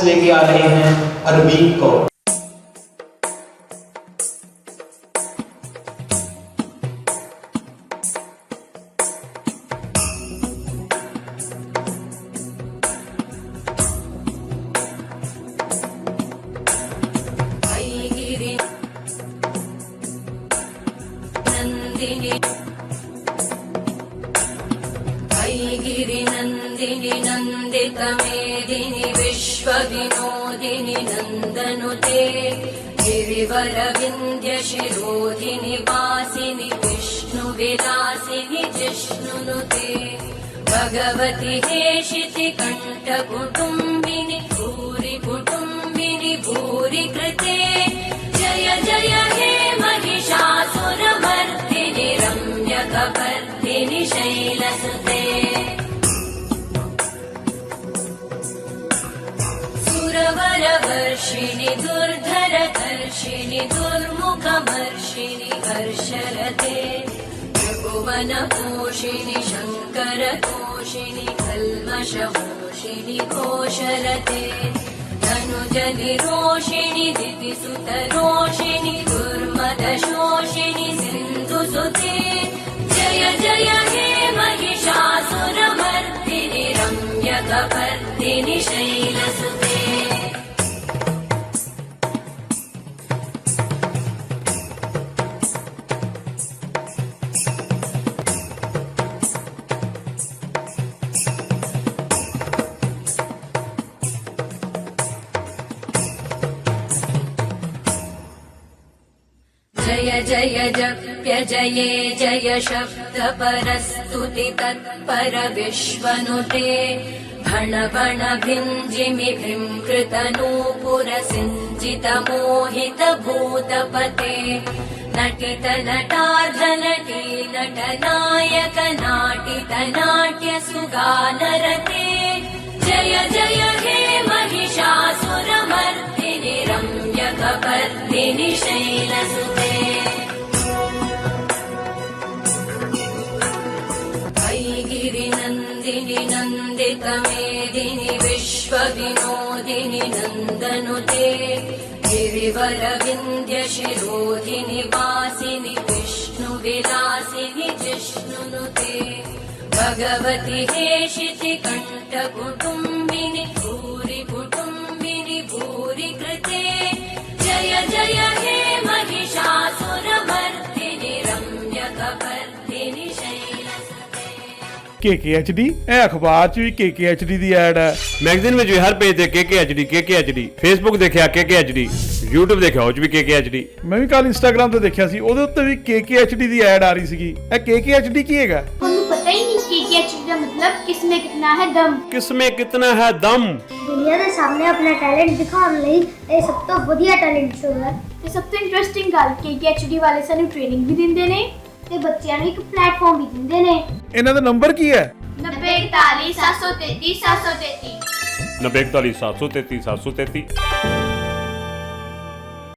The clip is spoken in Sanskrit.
लेके आ रहे हैं अरबीन कौर। गिरिनन्दिनि नन्दितमेदिनि विश्वविनोदिनि नन्दनुते गिरिवरविन्द्यशिरोधिनि वासिनि विष्णुविलासिनि जिष्णुनुते भगवति हेशिति कण्ठकुटुम्बिनि भूरि कुटुम्बिनि भूरि कृते जय जय हे महिषासुरमर्दिनि रम्यकपर्दिनि शैलसुते सुरवरवर्षिणि दुर्धरधर्षिणि दुर्मुखमर्षिणि हर्षरते त्रिभुवनपोषिणि शङ्करतोषिणि कल्मषमोषिणि घोषरते धनुजनिरोषिणि दितिसुतरोषिणि दुर्मदशोषिणि सिन्धुसुते जय जय हे महिषासुरमर्दिनि रम्यकपर्दिनि शैलसुते जय जय जप्य जये जय शब्द परस्तुति तत्पर विश्वनुते भण भण भिञ्जिमि भृङ्कृत नूपुर सिञ्जित मोहित भूतपते नटित नटार्ध नटी नटनायक नाटित नाट्य सुगानरते जय जय हे महिषासुरमर्दिनि रम्यकपर्दिनि शैलसुते गिरिनन्दिनि नन्दितमेदिनि विश्वविनोदिनि नन्दनुते गिरिवरविन्द्यशिरोधिनि वासिनि विष्णुविलासिनि जिष्णुनुते भगवति हेशिति कण्ठकुटुम्बिनि भूरि कुटुम्बिनि भूरि कृते जय जय हे महिषासुरमर्दिनि रम्यकपर्दिनि शैलसुते KKHD ਇਹ ਅਖਬਾਰ 'ਚ ਵੀ KKHD ਦੀ ਐਡ ਹੈ, ਮੈਗਜ਼ੀਨ ਵਿੱਚ ਵੀ ਹਰ ਪੇਜ ਤੇ KKHD, ਫੇਸਬੁੱਕ ਦੇਖਿਆ KKHD, YouTube ਦੇਖਿਆ ਉਹ 'ਚ ਵੀ KKHD। ਮੈਂ ਵੀ ਕੱਲ ਇੰਸਟਾਗ੍ਰਾਮ ਤੇ ਦੇਖਿਆ ਸੀ, ਉਹਦੇ ਉੱਤੇ ਵੀ KKHD ਦੀ ਐਡ ਆ ਰਹੀ ਸੀਗੀ। ਇਹ KKHD ਕੀ ਹੈਗਾ? ਤੁਹਾਨੂੰ ਪਤਾ ਹੀ ਨਹੀਂ KKHD ਦਾ ਮਤਲਬ ਕਿਸਮੇ ਕਿਤਨਾ ਹੈ ਦਮ। ਕਿਸਮੇ ਕਿਤਨਾ ਹੈ ਦਮ। ਦੁਨੀਆ ਦੇ ਸਾਹਮਣੇ ਆਪਣਾ ਟੈਲੈਂਟ ਦਿਖਾਉਣ ਲਈ ਇਹ ਸਭ ਤੋਂ ਵਧੀਆ ਟੈਲੈਂਟ ਸ਼ੋਅ ਹੈ। ਤੇ ਸਭ ਤੋਂ ਇੰਟਰਸਟਿੰਗ ਗੱਲ KKHD ਵਾਲੇ ਸਾਨੂੰ ਟ੍ਰੇਨਿੰਗ ਵੀ ਦਿੰਦੇ ਨੇ ਤੇ ਬੱਚਿਆਂ ਨੂੰ ਇੱਕ ਪਲੇਟਫਾਰਮ ਵੀ ਦਿੰਦੇ ਨੇ। ਇਹਨਾਂ ਦਾ ਨੰਬਰ ਕੀ ਹੈ? 9041 733 733 9041 733 733।